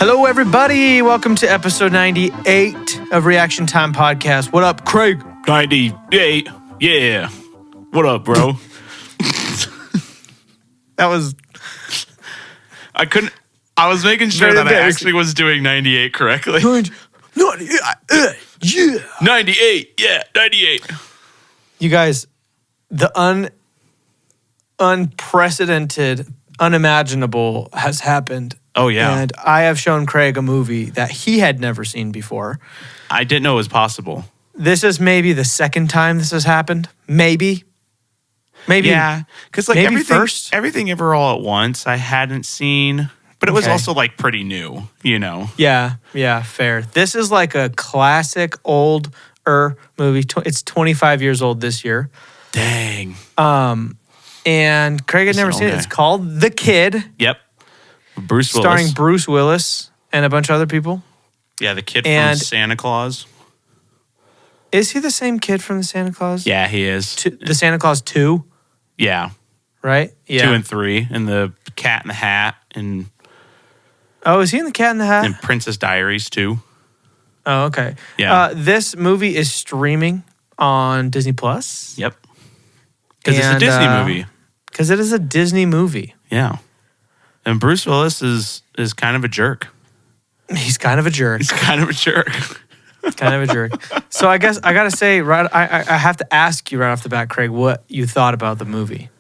Hello, everybody. Welcome to episode 98 of Reaction Time Podcast. What up, Craig? 98. Yeah. What up, bro? That was I was making sure Very that I embarrassing. actually was doing 98 correctly. 98. 98. Yeah, 98. You guys, the unprecedented, unimaginable has happened. Oh, yeah. And I have shown Craig a movie that he had never seen before. I didn't know it was possible. This is maybe the second time this has happened. Maybe. Yeah, because like maybe first? everything ever all at once I hadn't seen, but it was Okay. also like pretty new, you know. Yeah, fair. This is like a classic older movie. It's 25 years old this year. Dang. And Craig had It's never an seen it. old It's guy. called The Kid, Yep. Bruce Willis. starring Bruce Willis and a bunch of other people. Yeah, the kid and- from Santa Claus. Is he the same kid from the Santa Claus? Yeah, he is. The Santa Claus 2, Yeah. right? Yeah. 2 and 3, and the Cat in the Hat, and Oh, is he in The Cat in the Hat? Princess Diaries too. Oh, okay. Yeah. This movie is streaming on Disney Plus Yep. Because it's a And, Disney movie. because it is a Disney movie. Yeah. And Bruce Willis is kind of a jerk. He's kind of a jerk. He's kind of a jerk. Kind of a jerk. So I guess I gotta say, right? I have to ask you right off the bat, Craig, what you thought about the movie.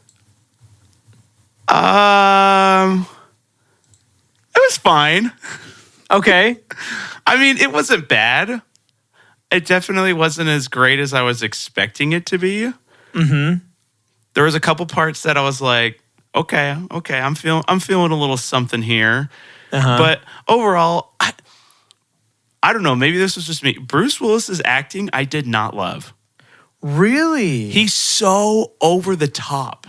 It was fine. Okay. I mean, it wasn't bad. It definitely wasn't as great as I was expecting it to be. Mm-hmm. There was a couple parts that I was like, okay, I'm feeling a little something here. Uh-huh. But overall, I don't know. Maybe this was just me. Bruce Willis's acting, I did not love. Really? He's so over the top.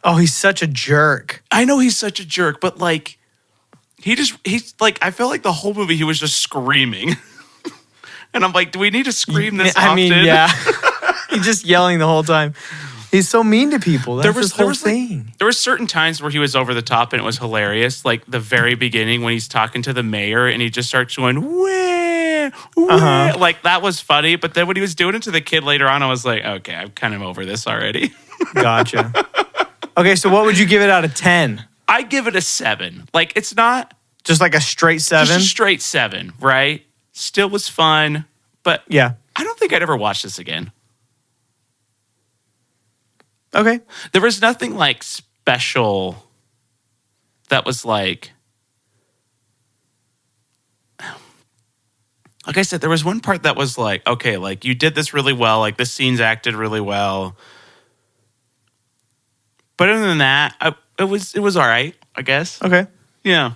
Oh, he's such a jerk. I know he's such a jerk, but like, he's like, I feel like the whole movie he was just screaming. And I'm like, do we need to scream this often? I mean, yeah. He's just yelling the whole time. He's so mean to people. That's his whole thing. There were certain times where he was over the top and it was hilarious. Like the very beginning when he's talking to the mayor and he just starts going, wah, wah. Uh-huh. Like that was funny. But then when he was doing it to the kid later on, I was like, okay, I'm kind of over this already. Gotcha. Okay, so what would you give it out of 10? I give it a 7. Like it's not Just like a straight 7? just a straight 7, right? Still was fun, but Yeah. I don't think I'd ever watch this again. Okay. There was nothing like special that was like I said, there was one part that was like, okay, like you did this really well, like this scene's acted really well. But other than that, it was all right, I guess. Okay. Yeah.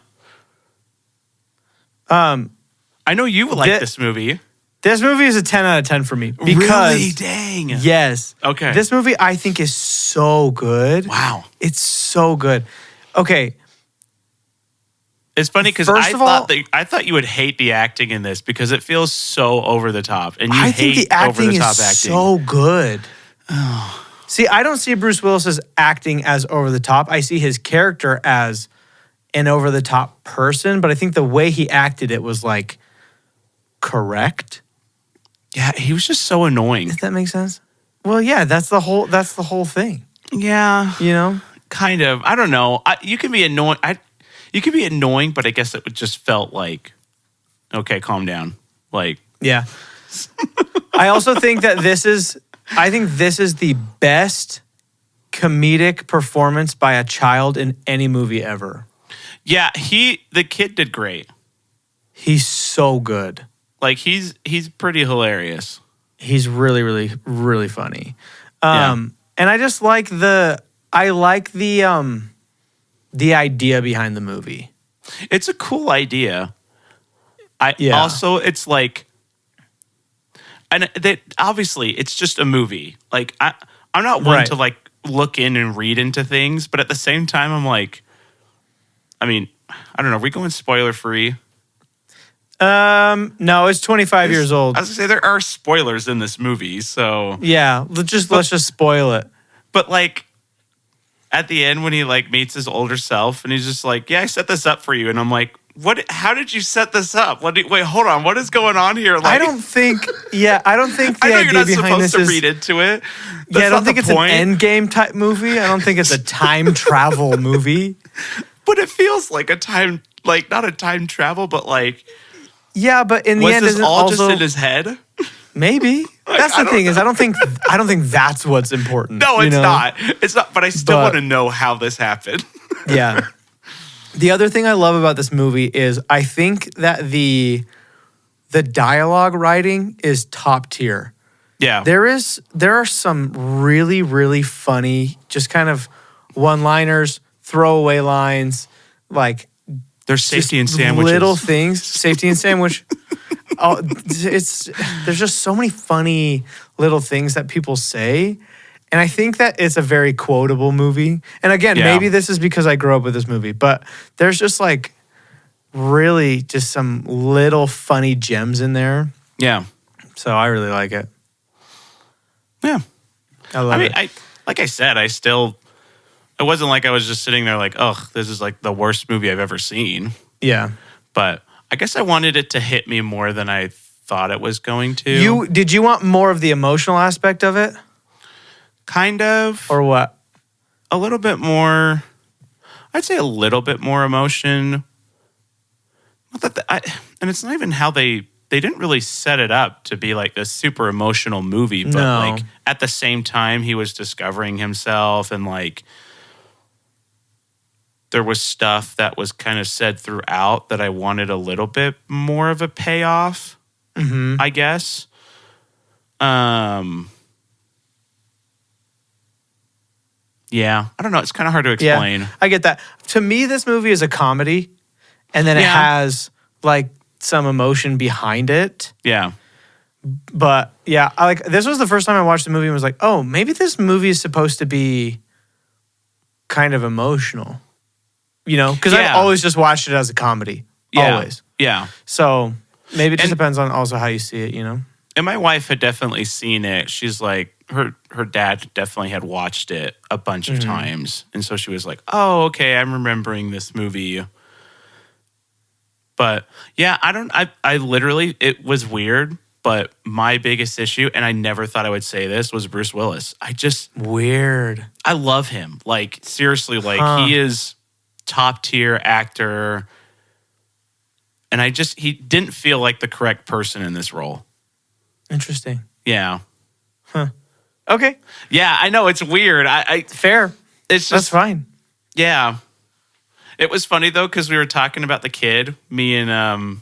I know you would like this movie. This movie is a 10 out of 10 for me. Because, Really? Dang. yes. Okay. This movie I think is so good. Wow. It's so good. Okay. It's funny because First of all- I thought you would hate the acting in this because it feels so over the top, and you I hate think the acting over the top is acting. so good. See, I don't see Bruce Willis's acting as over the top. I see his character as an over the top person, but I think the way he acted it was like correct. Yeah, he was just so annoying. Does that make sense? Well, yeah, that's the whole thing. Yeah, You know? kind of. I don't know. You can be annoying. You can be annoying, but I guess it would just felt like, okay, calm down. Like, Yeah. I also think that this is the best comedic performance by a child in any movie ever. yeah, the kid did great. He's so good. Like he's pretty hilarious. He's really, really, really funny. Yeah. And I just like the idea behind the movie. It's a cool idea. Yeah. Also, it's like, and obviously it's just a movie. Like I'm not one Right. to like look in and read into things, but at the same time, I'm like, I mean, I don't know. Are we going spoiler free? No, it's 25 years old. I was gonna say there are spoilers in this movie, so Yeah, let's just spoil it. but like at the end when he like meets his older self and he's just like, yeah, I set this up for you, and I'm like, what? How did you set this up? Wait, hold on. What is going on here? Like, I don't think the I know you're idea not behind supposed this to is. read into it. Yeah, I That's don't not think the it's point. an Endgame type movie. I don't think it's a time travel movie. But it feels like a time, like not a time travel, but like, Yeah, but in the was end, this isn't all also just in his head? maybe that's I the don't thing is I don't think that's what's important. No, you it's know? not. It's not. But I still But- want to know how this happened. Yeah. The other thing I love about this movie is I think that the dialogue writing is top tier. Yeah. There are some really, really funny, just kind of one-liners, throwaway lines, like There's safety in sandwiches. little things. Safety and sandwich. Oh, there's just so many funny little things that people say. And I think that it's a very quotable movie. And again, Yeah. maybe this is because I grew up with this movie, but there's just like really just some little funny gems in there. Yeah. So I really like it. Yeah. I love I mean, it. like I said, it wasn't like I was just sitting there like, oh, this is like the worst movie I've ever seen. Yeah. But I guess I wanted it to hit me more than I thought it was going to. Did you want more of the emotional aspect of it? Kind of. Or what? A little bit more. I'd say a little bit more emotion. Not that and it's not even how they didn't really set it up to be like this super emotional movie, but No. like at the same time he was discovering himself and like there was stuff that was kind of said throughout that I wanted a little bit more of a payoff, Mm-hmm. I guess. Yeah, I don't know. It's kind of hard to explain. Yeah, I get that. To me, this movie is a comedy, and then it Yeah. has like some emotion behind it. Yeah. But yeah, this was the first time I watched the movie and was like, oh, maybe this movie is supposed to be kind of emotional. You know, because I've Yeah. always just watched it as a comedy. Yeah. Always. Yeah. So maybe it just And- depends on also how you see it, you know? And my wife had definitely seen it. She's like, her dad definitely had watched it a bunch of times. And so she was like, oh, okay, I'm remembering this movie. But yeah, I literally, it was weird, but my biggest issue, and I never thought I would say this, was Bruce Willis. Weird. I love him. Like, seriously, like, Huh. he is top tier actor. And he didn't feel like the correct person in this role. Interesting. Yeah. Okay. Yeah, I know it's weird. Fair. It's That's just fine. yeah. It was funny though because we were talking about the kid, me and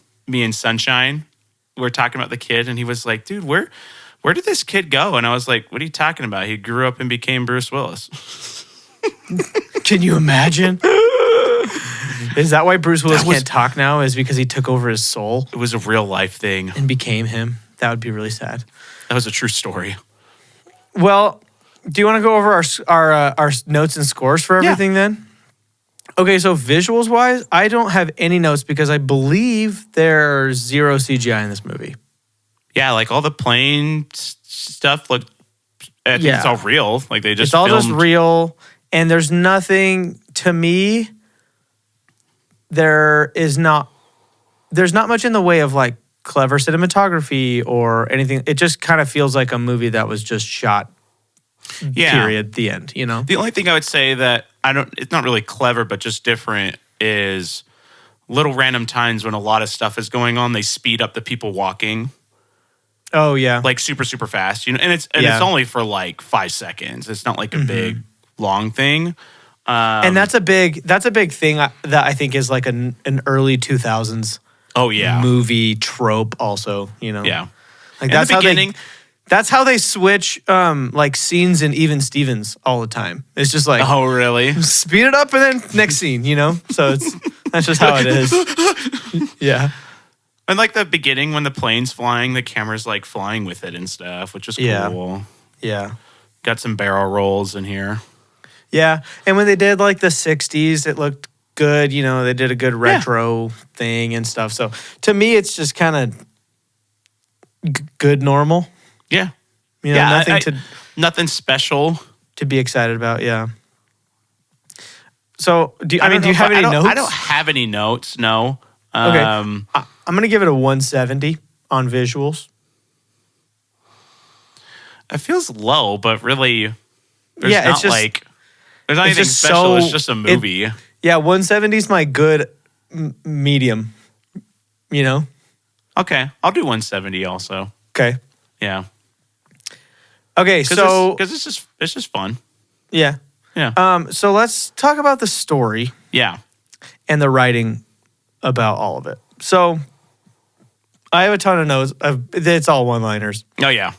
Sunshine. We were talking about the kid, and he was like, "Dude, where did this kid go?" And I was like, "What are you talking about? He grew up and became Bruce Willis." Can you imagine? Is that why Bruce Willis can't talk now? Is because he took over his soul It was a real life thing. and became him? That would be really sad. That was a true story. Well, do you want to go over our notes and scores for everything then? Okay, so visuals wise, I don't have any notes because I believe there's zero CGI in this movie. Yeah, like all the plane stuff looked. I think it's Yeah. all real. Like they just It's all just filmed- real, and there's nothing to me. There's not much in the way of like clever cinematography or anything. It just kind of feels like a movie that was just shot. Yeah. Period. The end. You know. The only thing I would say that it's not really clever, but just different is little random times when a lot of stuff is going on, they speed up the people walking Oh yeah. like super, super fast, you know, and it's Yeah. Mm-hmm. only for like 5 seconds. It's not like a big long thing. And that's a big thing that I think is like an early 2000s Oh yeah. movie trope also, you know. Yeah. Like In the beginning, that's how they switch like scenes in Even Stevens all the time. It's just like oh really? speed it up and then next scene, you know? So that's just how it is. Yeah. And like the beginning when the plane's flying, the camera's like flying with it and stuff, which is Yeah. cool. Yeah. Got some barrel rolls in here. Yeah. And when they did like the 60s, it looked good, you know, they did a good retro thing and stuff. So to me it's just kind of good normal. Yeah. You know, Yeah, nothing nothing special. to be excited about. Yeah. So do you don't have know any if notes? I don't have any notes. No. Okay. Um, I'm gonna give it a 170 on visuals. it feels low, but really, there's Yeah, not it's just like there's not it's anything just special. It's so- just a movie. Yeah, 170 is my good medium. You know. Okay, I'll do 170 also. Okay. Yeah, Okay. So because it's just fun. yeah. Yeah, So let's talk about the story yeah. and the writing about all of it. So I have a ton of notes. It's all one-liners Oh yeah.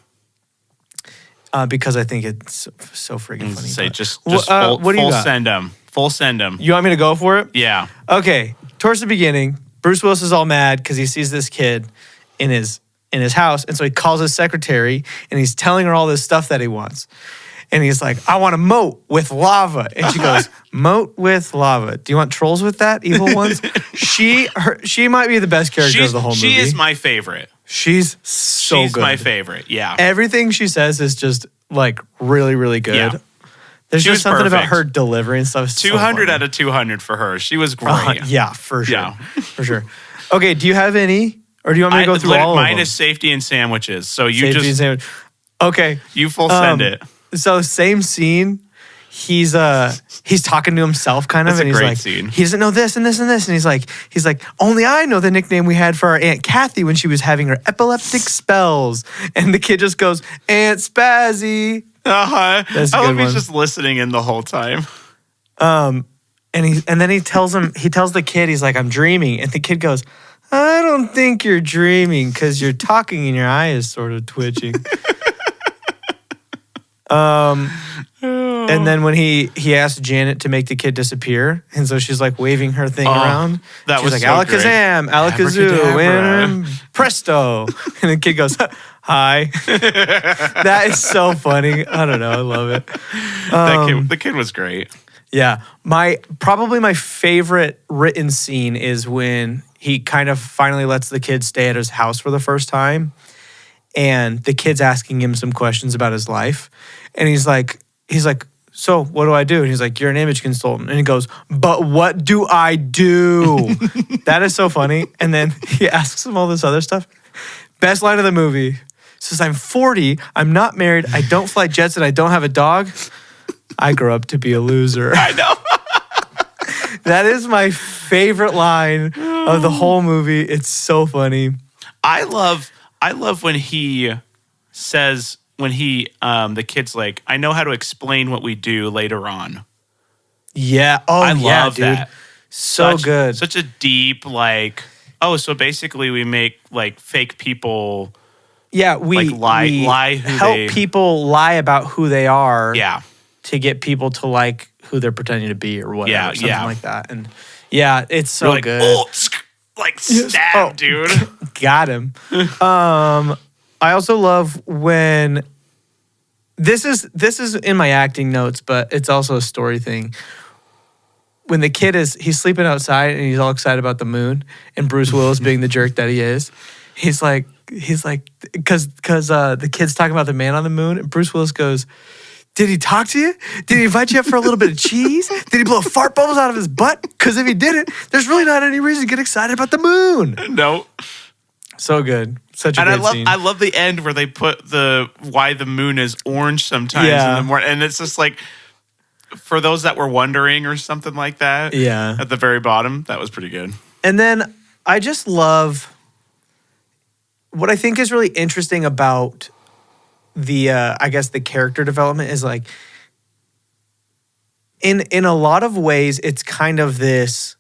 because I think it's so freaking funny. Say but- just what do you full got? send them. Full send them. You want me to go for it? Yeah. Okay. Towards the beginning, Bruce Willis is all mad because he sees this kid in his house, and so he calls his secretary and he's telling her all this stuff that he wants. And he's like, I want a moat with lava. And she goes, moat with lava. Do you want trolls with that, evil ones? She might be the best character of the whole movie. She is my favorite. She's so She's good. my favorite. Yeah. Everything she says is just like really, really good. Yeah. There's She just was something about perfect. her delivery and stuff. 200 out of 200 for her. She was great. Yeah, for sure. Yeah. For sure. Okay, do you have any? Or do you want me to go through all of them? Mine is safety and sandwiches. So you Safety and just sandwich. Okay. you full send it. So same scene. He's talking to himself kind of, That's a and he's great like, scene. he doesn't know this and this and this, and he's like, only I know the nickname we had for our Aunt Kathy when she was having her epileptic spells, and the kid just goes, Aunt Spazzy, Uh-huh. That's a I good love he's one. just listening in the whole time. and then he tells the kid, he's like, I'm dreaming, and the kid goes, I don't think you're dreaming because you're talking and your eye is sort of twitching. And then when he asked Janet to make the kid disappear, and so she's like waving her thing around. that she's was like so Alakazam, Alakazoo, Abracadabra. and presto. And the kid goes, hi. That is so funny. I don't know. I love it. The kid was great. Yeah. Probably my favorite written scene is when he kind of finally lets the kid stay at his house for the first time. And the kid's asking him some questions about his life. And he's like, so what do I do? And he's like, you're an image consultant. And he goes, but what do I do? That is so funny. And then he asks him all this other stuff. Best line of the movie. Says, I'm 40, I'm not married, I don't fly jets, and I don't have a dog. I grew up to be a loser. I know. That is my favorite line of the whole movie. It's so funny. I love when he says the kid's like, I know how to explain what we do later on. Yeah. Oh, I yeah, love dude. that. So good. Such a deep, like, oh, so basically we make like fake people. Yeah, we lie who help they- people lie about who they are Yeah. to get people to like who they're pretending to be or whatever, Yeah, something yeah. like that. And yeah, it's so You're like, good. oh, like stab, Oh. dude. Got him. I also love when this is in my acting notes, but it's also a story thing. When the kid he's sleeping outside and he's all excited about the moon, and Bruce Willis being the jerk that he is, he's like, because the kid's talking about the man on the moon, and Bruce Willis goes, did he talk to you? Did he invite you up for a little bit of cheese? Did he blow fart bubbles out of his butt? Because if he didn't, there's really not any reason to get excited about the moon. No. So good. Such a And great scene. I love the end where they put why the moon is orange sometimes Yeah. in the morning. And it's just like, for those that were wondering or something like that. Yeah. At the very bottom, that was pretty good. And then I just love what I think is really interesting about the I guess the character development is like in a lot of ways it's kind of this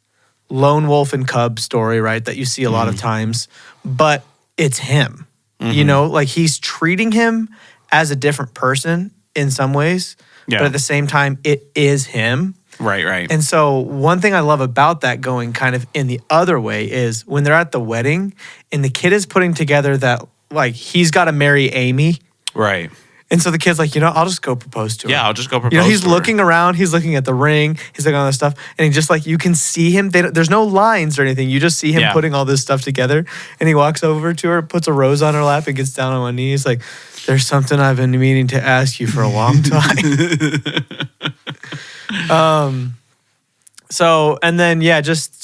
lone wolf and cub story, right? That you see a lot of times, but it's him. You know, like he's treating him as a different person in some ways, Yeah. but at the same time it is him. Right, right. And so one thing I love about that going kind of in the other way is when they're at the wedding and the kid is putting together that like he's got to marry Amy. right. And so the kid's like, I'll just go propose to her. Yeah, I'll just go propose You know, he's to her. looking around, he's looking at the ring, he's looking at all this stuff, and he just like, you can see him. There's no lines or anything. You just see him Yeah. putting all this stuff together. And he walks over to her, puts a rose on her lap, and gets down on one knee. He's like, there's something I've been meaning to ask you for a long time. So, and then, yeah, just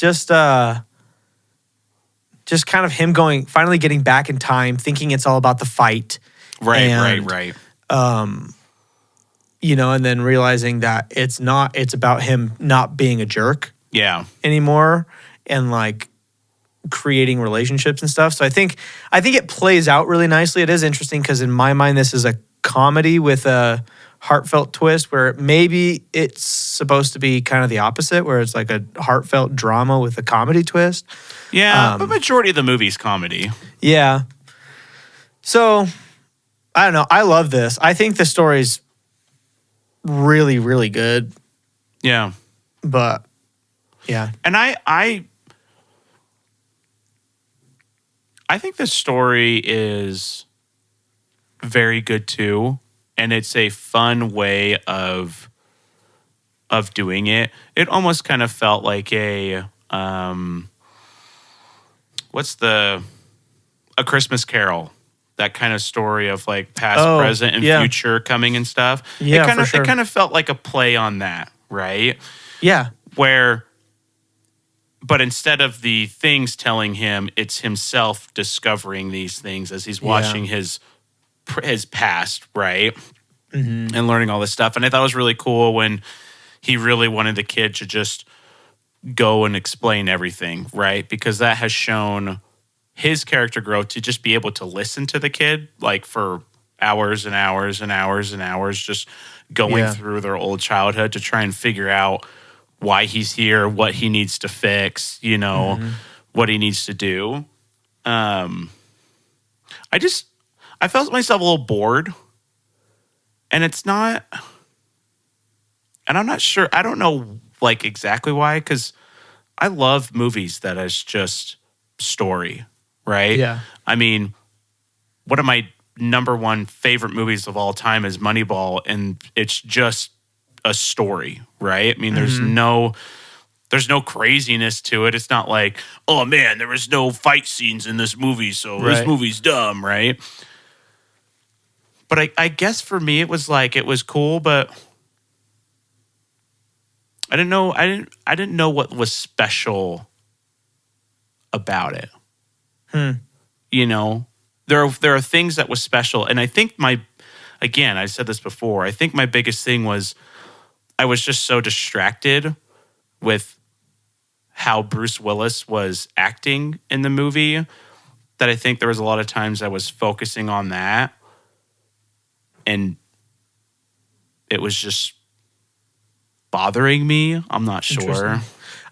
just kind of him finally getting back in time, thinking it's all about the fight. Right. You know, and then realizing that it's not, it's about him not being a jerk Yeah. anymore and like creating relationships and stuff. So I think it plays out really nicely. It is interesting because in my mind, this is a comedy with a heartfelt twist where maybe it's supposed to be kind of the opposite, where it's like a heartfelt drama with a comedy twist. Yeah, but majority of the movie's comedy. Yeah. So I don't know. I love this. I think the story's really, really good. Yeah. But yeah. And I think the story is very good too, and it's a fun way of doing it. It almost kind of felt like a A Christmas Carol, that kind of story of like past, present, and future coming and stuff. Yeah, it kind of felt like a play on that, right? Yeah. But instead of the things telling him, it's himself discovering these things as he's watching his past, right? Mm-hmm. And learning all this stuff. And I thought it was really cool when he really wanted the kid to just go and explain everything, right? Because that has shown his character growth to just be able to listen to the kid like for hours and hours and hours and hours, just going through their old childhood to try and figure out why he's here, what he needs to fix, you know, what he needs to do. I felt myself a little bored, and it's not, and I'm not sure, I don't know like exactly why, because I love movies that is just story, right? Yeah. I mean, one of my number one favorite movies of all time is Moneyball, and it's just a story, right? I mean, there's no craziness to it. It's not like, oh man, there was no fight scenes in this movie, so this movie's dumb, right? But I guess for me it was cool, but I didn't know what was special about it. You know, there are things that was special, and I think I said this before, I think my biggest thing was I was just so distracted with how Bruce Willis was acting in the movie that I think there was a lot of times I was focusing on that, and it was just bothering me. I'm not sure.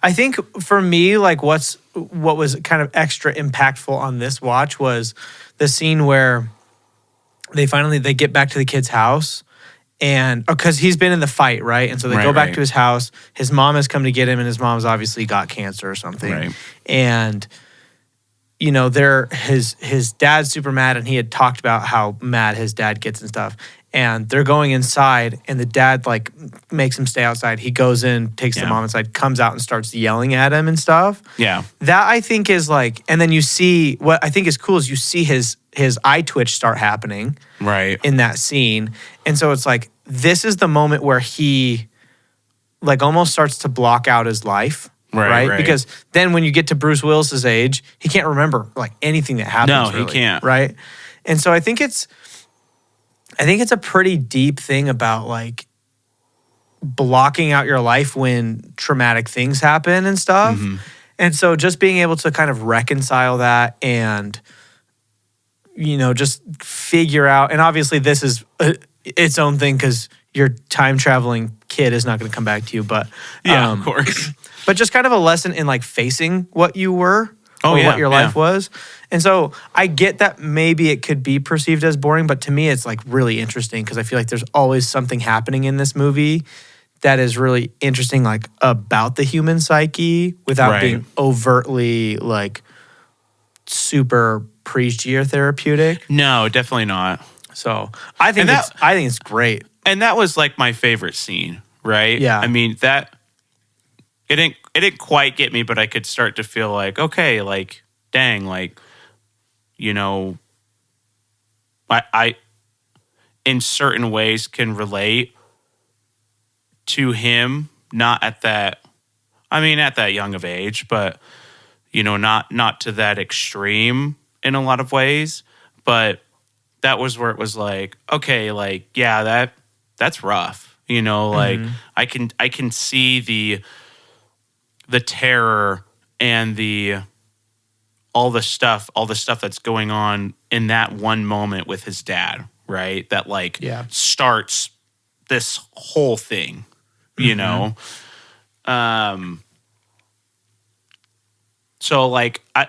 I think for me, like what was kind of extra impactful on this watch was the scene where they get back to the kid's house, and because he's been in the fight, right? And so they go back to his house. His mom has come to get him, and his mom's obviously got cancer or something. Right. And you know, his dad's super mad, and he had talked about how mad his dad gets and stuff. And they're going inside, and the dad like makes him stay outside. He goes in, takes the mom inside, comes out and starts yelling at him and stuff. Yeah. That I think is like, and then you see what I think is cool is you see his eye twitch start happening in that scene. And so it's like, this is the moment where he like almost starts to block out his life. Right? Because then when you get to Bruce Willis's age, he can't remember like anything that happens. No, he can't. Right. And so I think it's a pretty deep thing about like blocking out your life when traumatic things happen and stuff. And so just being able to kind of reconcile that and, you know, just figure out, and obviously this is its own thing because your time traveling kid is not going to come back to you, but of course. But just kind of a lesson in like facing what you were or what your life was. And so I get that maybe it could be perceived as boring, but to me it's like really interesting because I feel like there's always something happening in this movie that is really interesting, like about the human psyche without being overtly like super preachy or therapeutic. No, definitely not. So I think it's great. And that was like my favorite scene, right? Yeah. I mean, that it didn't quite get me, but I could start to feel like, okay, like, dang, like, you know, I in certain ways can relate to him, not at that young of age, but not to that extreme in a lot of ways, but that was where it was like, okay, like, yeah, that's rough. Like I can see the terror and all the stuff that's going on in that one moment with his dad, right? That like starts this whole thing, So like I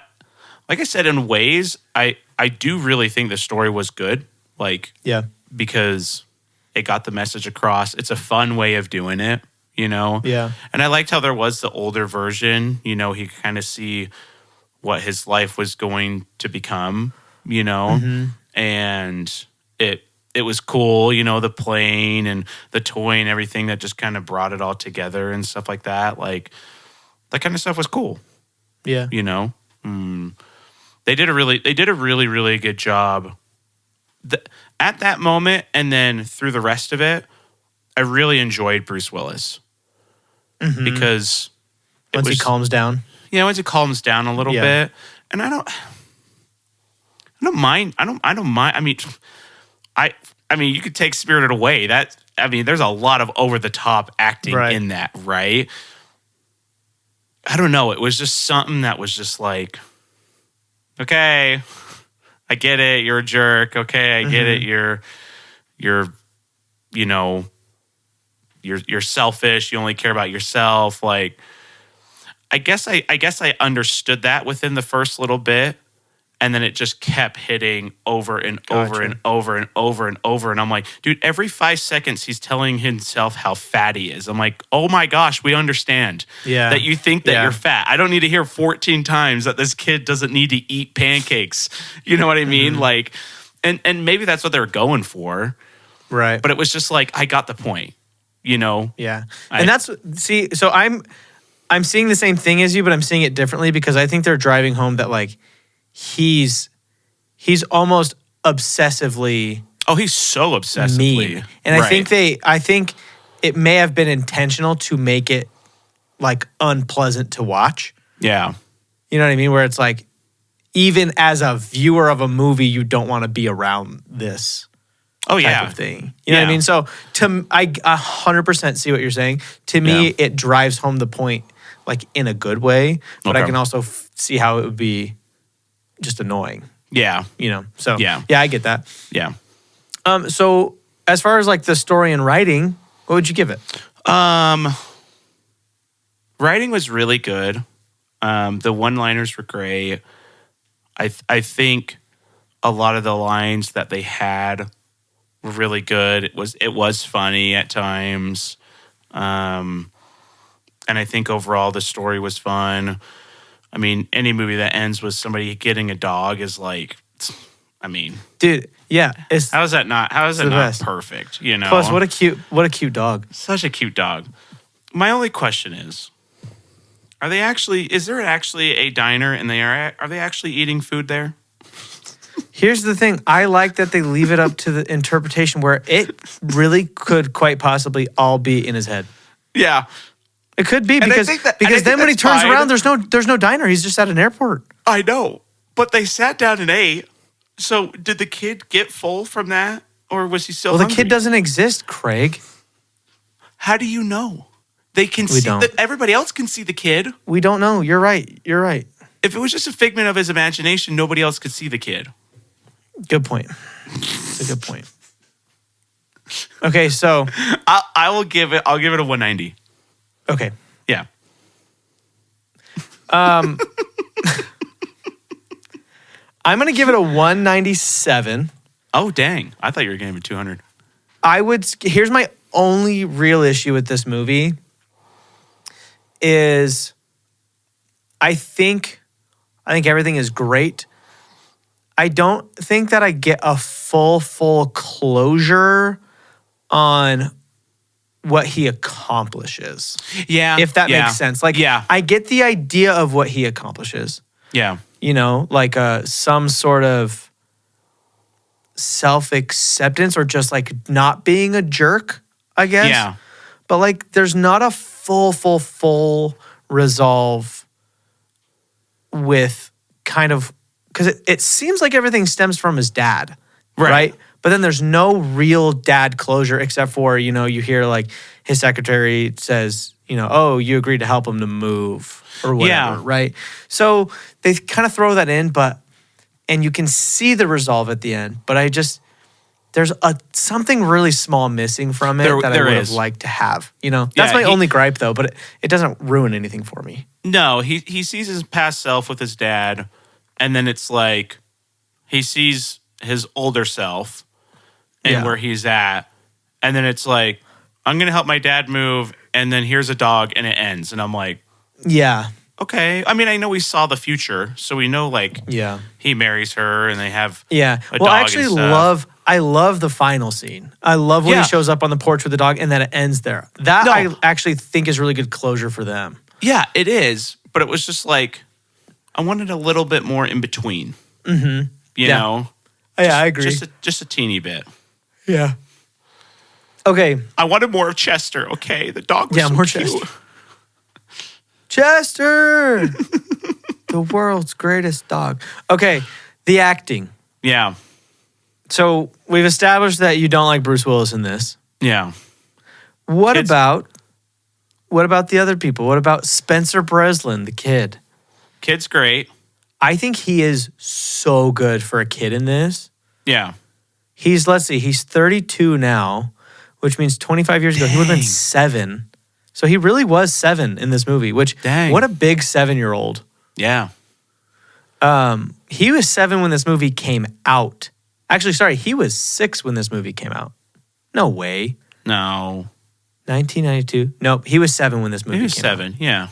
said, in ways, I do really think the story was good. Like, because it got the message across. It's a fun way of doing it, Yeah. And I liked how there was the older version. He could kind of see what his life was going to become, and it was cool, the plane and the toy and everything that just kind of brought it all together and stuff like that. Like, that kind of stuff was cool. Yeah. They did a really, really good job at that moment, and then through the rest of it. I really enjoyed Bruce Willis because once he calms down. Yeah, once it calms down a little bit, and I don't mind. I don't mind. I mean, you could take Spirited Away. There's a lot of over the top acting in that, right? I don't know. It was just something that was just like, okay, I get it. You're a jerk. Okay, I get it. You're selfish. You only care about yourself. Like, I guess I understood that within the first little bit, and then it just kept hitting over and over and over and over and over. And I'm like, dude, every 5 seconds he's telling himself how fat he is. I'm like, oh my gosh, we understand that you think that you're fat. I don't need to hear 14 times that this kid doesn't need to eat pancakes. You know what I mean? Like, and maybe that's what they were going for. Right. But it was just like, I got the point, Yeah. So I'm seeing the same thing as you, but I'm seeing it differently because I think they're driving home that like he's almost obsessively he's so obsessively mean. And I think it may have been intentional to make it like unpleasant to watch. Yeah. You know what I mean? Where it's like, even as a viewer of a movie, you don't want to be around this type of thing. You know what I mean? So I 100% see what you're saying. To me, it drives home the point like in a good way, but I can also see how it would be just annoying. Yeah. So I get that. Yeah. So as far as like the story and writing, what would you give it? Writing was really good. The one-liners were great. I think a lot of the lines that they had were really good. It was funny at times. And I think overall the story was fun. I mean, any movie that ends with somebody getting a dog is like, dude, yeah. How is that not best. perfect? Plus, what a cute dog. Such a cute dog. My only question is there actually a diner and are they actually eating food there? Here's the thing. I like that they leave it up to the interpretation where it really could quite possibly all be in his head. Yeah. It could be because then when he turns around, there's no diner. He's just at an airport. I know. But they sat down and ate. So did the kid get full from that? Or was he still hungry? The kid doesn't exist, Craig. How do you know? They can see that everybody else can see the kid. We don't know. You're right. If it was just a figment of his imagination, nobody else could see the kid. Good point. It's a good point. Okay, so I'll give it a 190. Okay. Yeah. I'm going to give it a 197. Oh, dang. I thought you were giving it 200. Here's my only real issue with this movie is I think everything is great. I don't think that I get a full closure on what he accomplishes. Yeah. If that makes sense. Like, I get the idea of what he accomplishes. Yeah. Like some sort of self-acceptance or just like not being a jerk, I guess. Yeah. But like there's not a full resolve with kind of, because it seems like everything stems from his dad, Right. right? But then there's no real dad closure except for, you hear like his secretary says, oh, you agreed to help him to move or whatever, Yeah. right? So they kind of throw that in, and you can see the resolve at the end, but there's something really small missing from it that I There would have is. liked to have. That's Yeah, my only gripe though, but it doesn't ruin anything for me. No, he sees his past self with his dad, and then it's like he sees his older self and Yeah. where he's at, and then it's like, I'm gonna help my dad move, and then here's a dog, and it ends, and I'm like, Yeah. okay. I mean, I know we saw the future, so we know like Yeah. he marries her, and they have Yeah. a Well, dog I actually and stuff. I love the final scene. I love when Yeah. he shows up on the porch with the dog and then it ends there. That No. I actually think is really good closure for them. Yeah, it is, but it was just like I wanted a little bit more in between. Mm-hmm. You Yeah. know, Yeah, I agree. just a teeny bit. Yeah. Okay. I wanted more of Chester. Okay, the dog was Yeah, so more cute. Chester. Chester, the world's greatest dog. Okay. The acting. Yeah, So we've established that you don't like Bruce Willis in this. yeah. What Kids- about the other people? What about Spencer Breslin, the kid? Kid's great. I think he is so good for a kid in this. Yeah, He's 32 now, which means 25 years ago he would have been Dang. 7. So he really was 7 in this movie, which Dang. what a big 7-year-old. yeah. He was 7 when this movie came out. Actually, sorry, he was 6 when this movie came out. No way. No, 1992. Nope, he was 7 when this movie he was came out. 7. Yeah,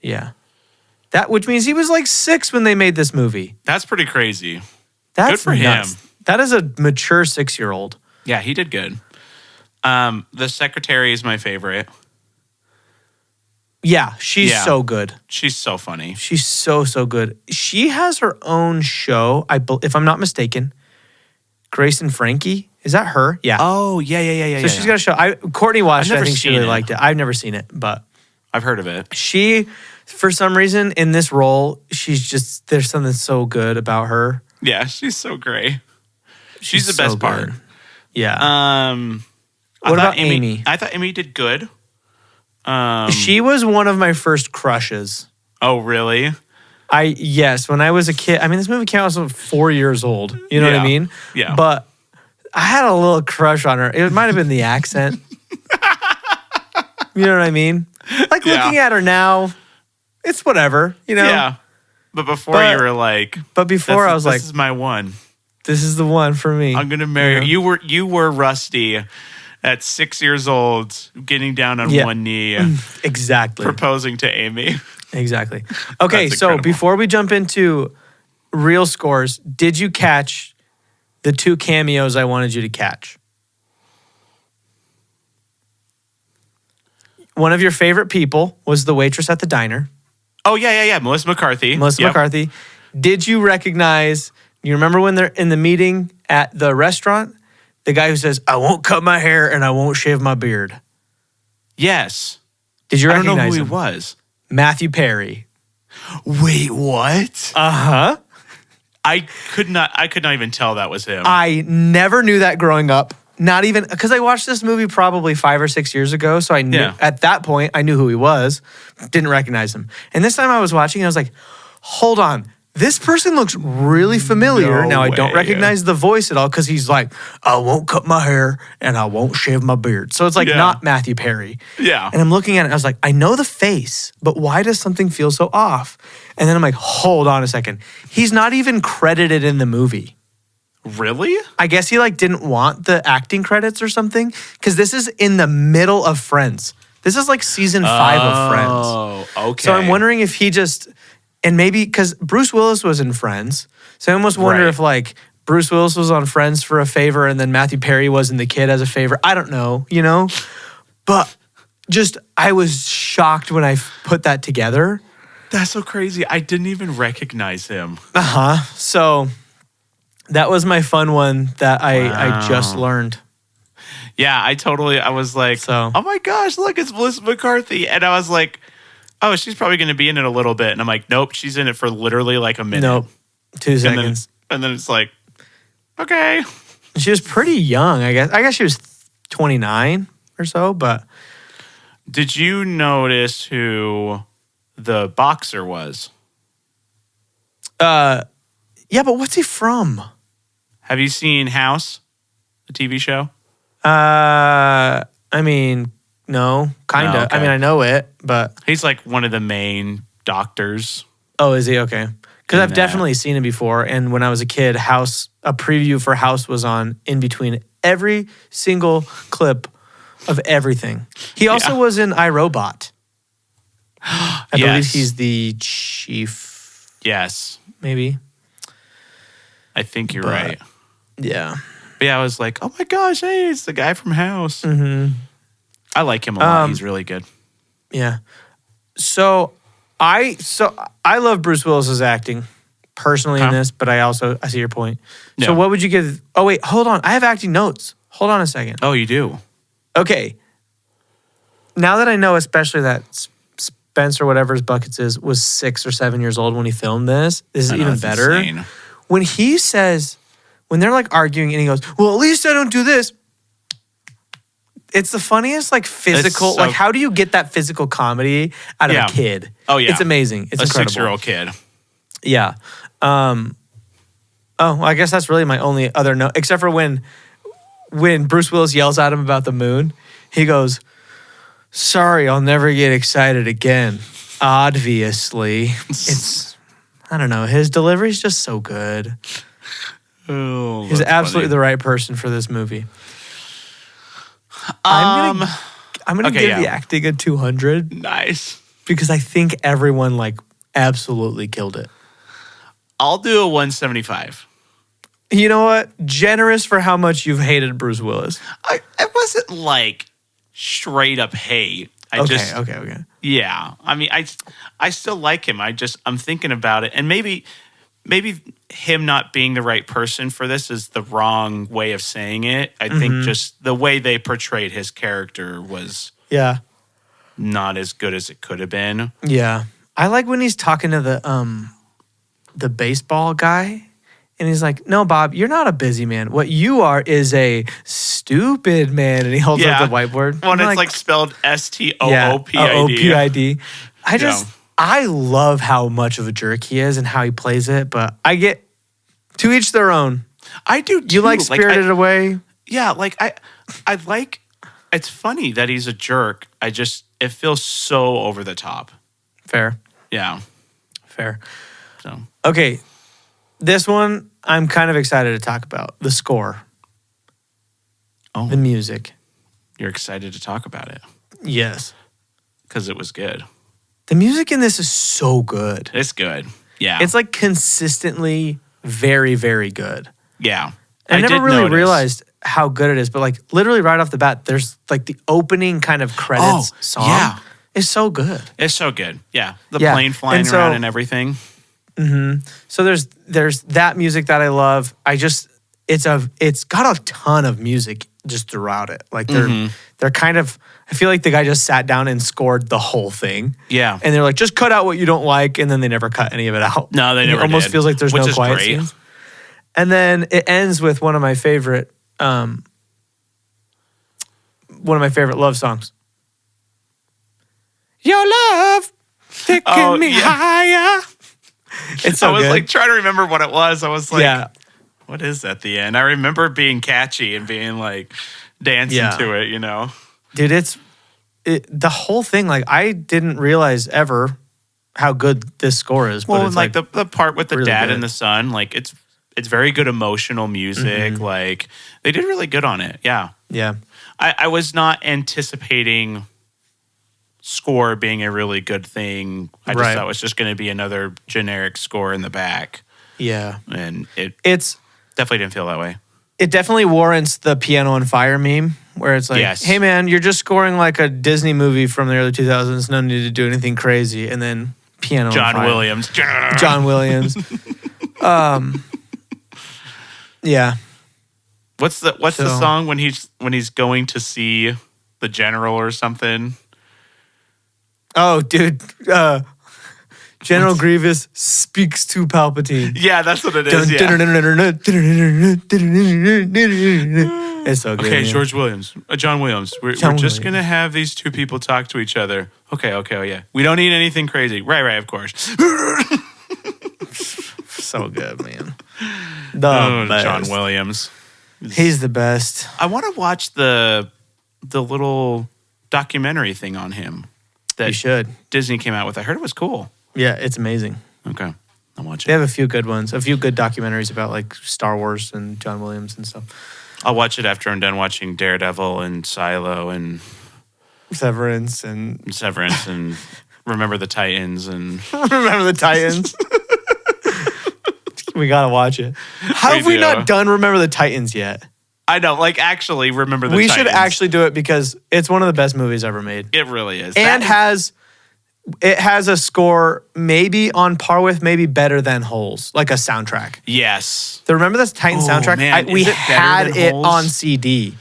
Yeah. Which means he was like 6 when they made this movie. that's pretty crazy. That's for nuts. him. That is a mature 6-year-old. Yeah, he did good. The secretary is my favorite. Yeah, she's Yeah. so good. She's so funny. She's so good. She has her own show. If I'm not mistaken, Grace and Frankie. Is that her? Yeah. Oh yeah. so she's got a show. Courtney watched it. I've I never think she seen really it. liked it. I've never seen it, but I've heard of it. she, for some reason, in this role, there's something so good about her. Yeah, she's so great. She's the so best part. good. Yeah. I What thought about Amy? I thought Amy did good. She was one of my first crushes. Oh, really? Yes, when I was a kid. I mean, this movie came out when I was 4 years old. You know what I Yeah. mean? Yeah. But I had a little crush on her. It might have been the accent. You know what I mean? Like Yeah. looking at her now, it's whatever. Yeah. But before But- you were like, But before I was like, this is my one. this is the one for me. I'm gonna marry Yeah. you. You were Rusty at 6 years old, getting down on Yeah. one knee, Exactly. proposing to Amy. Exactly. Okay, That's so incredible. before we jump into real scores, did you catch the 2 cameos I wanted you to catch? One of your favorite people was the waitress at the diner, Oh yeah. Melissa McCarthy. Melissa Yep. McCarthy. Did you recognize, you remember when they're in the meeting at the restaurant? The guy who says, I won't cut my hair and I won't shave my beard. Yes. Did you I don't know recognize who him? he was. Matthew Perry. Wait, what? Uh-huh. I could not even tell that was him. I never knew that growing up. Not even because I watched this movie probably 5 or 6 years ago. So I knew Yeah. at that point I knew who he was, didn't recognize him. And this time I was watching, I was like, hold on. This person looks really familiar. No now I don't way. recognize the voice at all because he's like, I won't cut my hair and I won't shave my beard. So it's like Yeah. not Matthew Perry. Yeah. And I'm looking at it, I was like, I know the face, but why does something feel so off? And then I'm like, hold on a second. He's not even credited in the movie. Really? I guess he didn't want the acting credits or something because this is in the middle of Friends. This is like season 5 of Friends. Oh, okay. So I'm wondering if he just, and maybe because Bruce Willis was in Friends. So I almost wonder Right. if Bruce Willis was on Friends for a favor and then Matthew Perry was in The Kid as a favor. I don't know, But just, I was shocked when I put that together. That's so crazy. I didn't even recognize him. So that was my fun one that I just learned. Yeah, I was like, So- oh my gosh, look, it's Melissa McCarthy. And I was like, oh, she's probably going to be in it a little bit. And I'm like, nope, she's in it for literally like a minute. Nope. 2 seconds. And then it's like, okay. She was pretty young, I guess. I guess she was 29 or so, but Did you notice who the boxer was? yeah, but what's he from? Have you seen House, the TV show? I mean, no, kind of. No, okay. I mean, I know it, but He's like one of the main doctors. oh, is he okay? Because In I've that. definitely seen it before. And when I was a kid, a preview for House was on in between every single clip of everything. He also was in iRobot. I believe Yes. he's the chief, Yes, maybe. I think you're But- right. Yeah. But yeah, I was like, oh my gosh, hey, it's the guy from House. Mm-hmm. I like him a lot. He's really good. Yeah. So I love Bruce Willis's acting personally in Huh? this, but I see your point. Yeah. So what would you give? Oh wait, hold on. I have acting notes. Hold on a second. Oh, you do? Okay. Now that I know, especially that Spencer, whatever his buckets is, was 6 or 7 years old when he filmed this. This is I know, even that's better. insane. When he says, when they're like arguing and he goes, well, at least I don't do this. It's the funniest, like physical, so- like how do you get that physical comedy out of Yeah. a kid? Oh, yeah. It's amazing. It's A incredible. 6-year-old kid. Yeah. Oh, well, I guess that's really my only other note, except for when Bruce Willis yells at him about the moon, he goes, sorry, I'll never get excited again. Obviously. I don't know. His delivery's just so good. Oh, He's that's absolutely funny. the right person for this movie. Um, I'm gonna okay, give yeah. the acting a 200 nice. because I think everyone like absolutely killed it. I'll do a 175. You know what? Generous for how much you've hated Bruce Willis. It wasn't like straight up hate. Okay. Yeah. I mean, I still like him. I'm thinking about it, and maybe him not being the right person for this is the wrong way of saying it. I think just the way they portrayed his character was Yeah. not as good as it could have been. Yeah. I like when he's talking to the baseball guy and he's like, "No, Bob, you're not a busy man. What you are is a stupid man." And he holds up the whiteboard. Well, I'm it's like spelled yeah, STOOPID. OPID. Yeah. I love how much of a jerk he is and how he plays it, but I get to each their own. I do too. You like Spirited Away? Yeah, like I like. It's funny that he's a jerk. It feels so over the top. Fair. Yeah. Fair. So Okay. This one I'm kind of excited to talk about. The score, oh, the music. you're excited to talk about it Yes. because it was good. The music in this is so good. It's good. Yeah. It's like consistently very, very good. yeah. I never did really notice. realized how good it is, but like literally right off the bat, there's like the opening kind of credits song yeah. is so good. It's so good. Yeah. The Yeah, plane flying and so- around and everything. So there's that music that I love. It's got a ton of music just throughout it. Like they're kind of, I feel like the guy just sat down and scored the whole thing. Yeah. And they're like, just cut out what you don't like, and then they never cut any of it out. No, they And never It almost did, feels like there's which no is quiet great. scenes. And then it ends with one of my favorite love songs. Your love taking me yeah. higher. It's so I was good. like trying to remember what it was. I was like, yeah, what is at the end? I remember being catchy and being like dancing Yeah. to it, you know? dude, the whole thing. Like I didn't realize ever how good this score is. But Well, it's like the part with the really dad good. and the son, like it's very good emotional music. Mm-hmm. Like they did really good on it. Yeah. yeah, I was not anticipating score being a really good thing. I just Right. thought it was just going to be another generic score in the back. yeah. And it It's definitely didn't feel that way. it definitely warrants the piano on fire meme where it's like, Yes. hey man, you're just scoring like a Disney movie from the early 2000s. No need to do anything crazy. And then piano on John fire. Williams. John Williams. Yeah. What's the So- song when he's going to see the general or something? Oh, dude. General Grievous speaks to Palpatine. Yeah, that's what it is. Yeah. It's so good. Okay, man. George Williams, John Williams. We're John just Williams. gonna have these two people talk to each other. Okay, oh yeah. We don't need anything crazy. Right, of course. So good, man. The best. John Williams. He's the best. I want to watch the little documentary thing on him You that should. Disney came out with. I heard it was cool. Yeah, it's amazing. Okay, I'll watch They it. have a few good ones, a few good documentaries about like Star Wars and John Williams and stuff. I'll watch it after I'm done watching Daredevil and Silo and Severance and Severance and Remember the Titans and Remember the Titans. We gotta watch it. How have we do. not done Remember the Titans yet? I know, like actually Remember the We Titans. should actually do it because it's one of the best movies ever made. It really is. And That- it has a score maybe on par with, maybe better than Holes, like a soundtrack. yes. The Remember the Titans Oh, soundtrack, man, we is it better had than it Holes? on CD.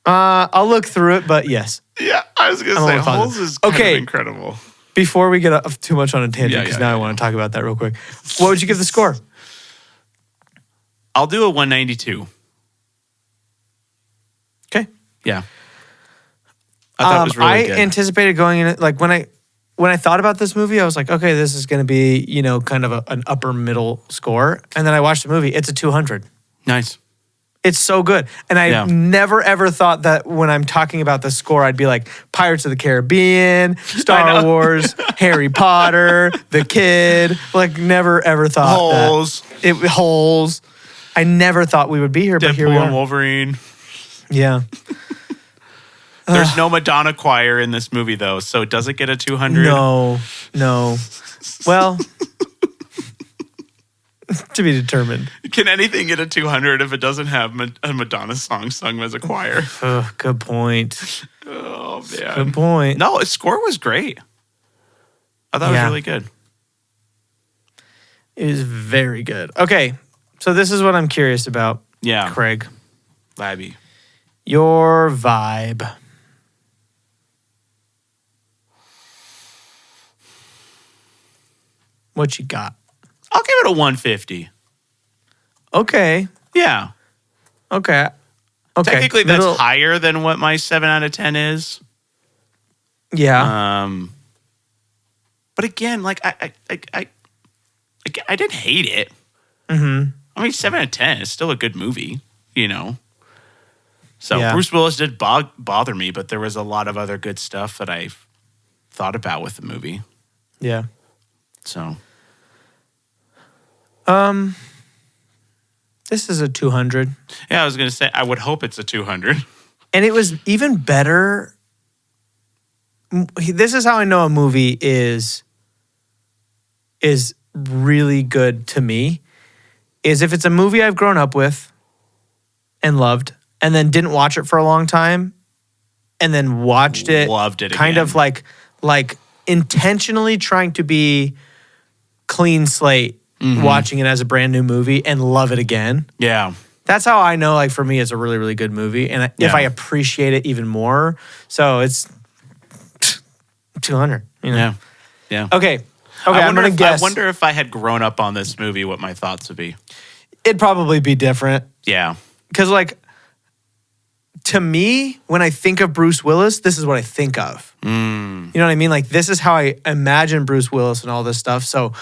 I'll look through it, but yes. Yeah, I was gonna I'm say almost positive. Holes is kind Okay. of incredible. Before we get too much on a tangent, Yeah, because yeah, now I yeah, want to talk about that real quick. What would you give the score? I'll do a 192. Okay. Yeah. I thought it was really good. anticipated going in it like when I thought about this movie, I was like, okay, this is going to be, kind of an upper middle score. And then I watched the movie. It's a 200. Nice. It's so good. And I Yeah. never ever thought that when I'm talking about the score, I'd be like Pirates of the Caribbean, Star Wars, Harry Potter, The Kid. Like never ever thought Holes. that. Holes. I never thought we would be here, but here we Deadpool and are. Wolverine. Yeah. There's no Madonna choir in this movie though, so does it get a 200? No. Well, to be determined. Can anything get a 200 if it doesn't have a Madonna song sung as a choir? Good point. Oh Good man. point. No, its score was great. I thought it was Yeah. really good. It is very good. Okay. So this is what I'm curious about, Yeah. Craig. Labby. Your vibe. What you got? I'll give it a 150. Okay. Yeah. Okay. Technically, that's Middle- higher than what my 7 out of 10 is. Yeah. But again, like I didn't hate it. Mm-hmm. I mean, 7 out of 10 is still a good movie, So Yeah. Bruce Willis did bother me, but there was a lot of other good stuff that I thought about with the movie. Yeah. So This is a 200. yeah, I was gonna say I would hope it's a 200. And it was even better. This is how I know a movie is really good to me, is if it's a movie I've grown up with and loved and then didn't watch it for a long time and then watched it. Loved it kind again. of like intentionally trying to be clean slate, watching it as a brand new movie and love it again. Yeah. That's how I know, like, for me, it's a really, really good movie. And if Yeah. I appreciate it even more, so it's 200. Yeah. Yeah. Okay. I'm I wonder going to if, guess. I wonder if I had grown up on this movie, what my thoughts would be. It'd probably be different. Yeah. Because, like, to me, when I think of Bruce Willis, this is what I think of. You know what I mean? Like, this is how I imagine Bruce Willis and all this stuff. So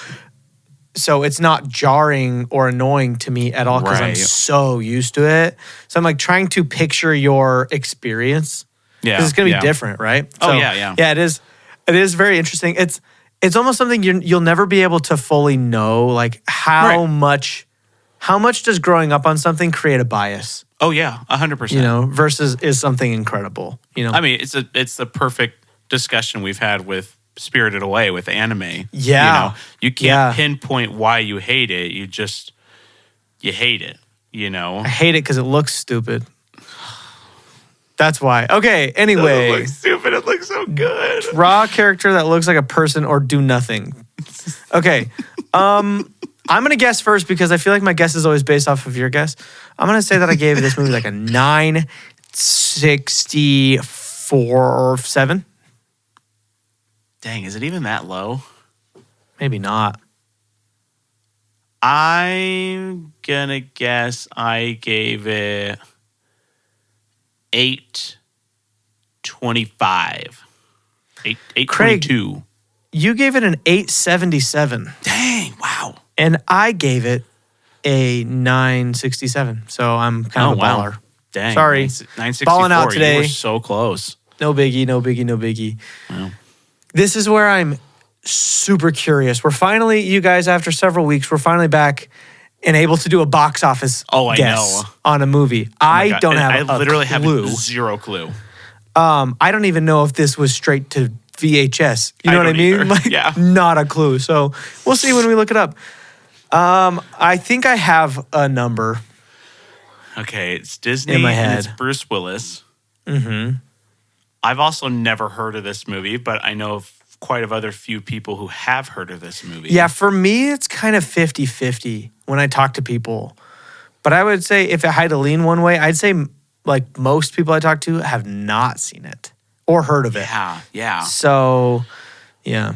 it's not jarring or annoying to me at all because I'm Right. so used to it. So I'm like trying to picture your experience. Yeah. 'Cause it's gonna be yeah. different, right? Oh, So, yeah. Yeah, it is. It is very interesting. It's almost something you'll never be able to fully know, like how Right. much does growing up on something create a bias, Oh yeah, 100%. versus is something incredible. I mean, it's the perfect discussion we've had with Spirited Away with anime. Yeah. You can't Yeah. pinpoint why you hate it. You hate it. I hate it because it looks stupid. That's why. Okay. Anyway, It looks stupid. It looks so good. draw a character that looks like a person or do nothing. Okay. I'm gonna guess first because I feel like my guess is always based off of your guess. I'm gonna say that I gave this movie like a 9.64 or 7. Dang, is it even that low? Maybe not. I'm gonna guess I gave it 8.25. 8.22. You gave it an 877, Dang, wow. and I gave it a 967. So I'm kind of a wow. baller. Dang. Sorry. 964. Balling out You today. were so close. No biggie, no biggie, no biggie. Wow. This is where I'm super curious. We're finally, you guys, after several weeks, we're finally back and able to do a box office I guess know. on a movie. Oh my I God. don't And have I literally a clue. have zero clue. I don't even know if this was straight to VHS. You know I what I don't mean? either. Like, Yeah. not a clue. So we'll see when we look it up. I think I have a number. Okay, it's Disney In my and it's head. Bruce Willis. Mm-hmm. I've also never heard of this movie, but I know of quite a other few people who have heard of this movie. Yeah, for me, it's kind of 50-50 when I talk to people. But I would say if I had to lean one way, I'd say like most people I talk to have not seen it or heard of it. Yeah. So, yeah.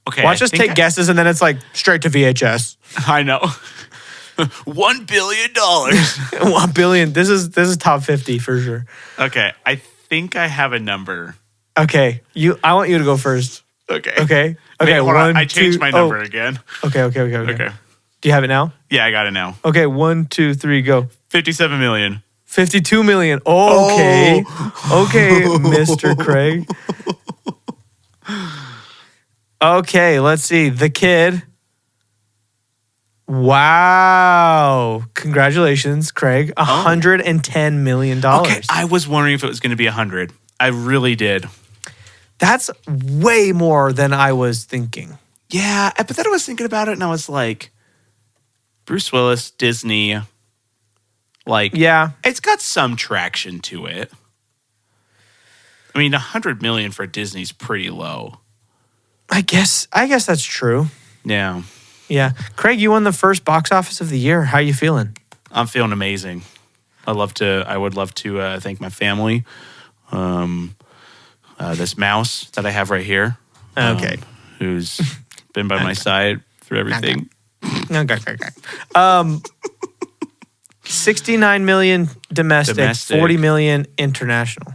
Okay. Watch us I think take guesses and then it's like straight to VHS. I know. $1 billion. 1 billion. This is top 50 for sure. Okay, I think I have a number. Okay. I want you to go first. Okay. Okay. Wait, Okay. hold on. I 1, changed 2 my number again. Okay. Okay. Do you have it now? Yeah, I got it now. Okay. 1, 2, 3, go. 57 million. 52 million. Okay. Okay, Mr. Craig. Okay, let's see. The Kid. Wow. Congratulations, Craig. $110 million. Okay, I was wondering if it was going to be 100. I really did. That's way more than I was thinking. Yeah, but then I was thinking about it and I was like, Bruce Willis, Disney, like, Yeah. it's got some traction to it. I mean, 100 million for Disney's pretty low. I guess that's true. Yeah, Yeah. Craig, you won the first box office of the year. How you feeling? I'm feeling amazing. I would love to thank my family. This mouse that I have right here. Okay. Who's been by my side through everything. Okay. 69 million domestic, 40 million international.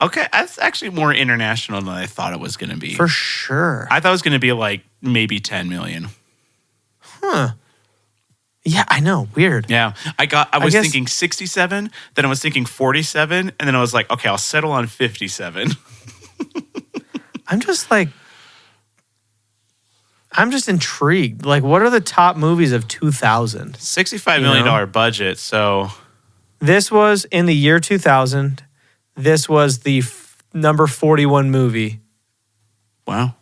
Okay, that's actually more international than I thought it was going to be. For sure. I thought it was going to be like maybe 10 million. Yeah, I know. Weird. Yeah, I was guess- thinking 67, then I was thinking 47, and then I was like, okay, I'll settle on 57. I'm just intrigued. Like, what are the top movies of 2000? $65 You million know? budget, so This was in the year 2000. This was the number 41 movie, wow.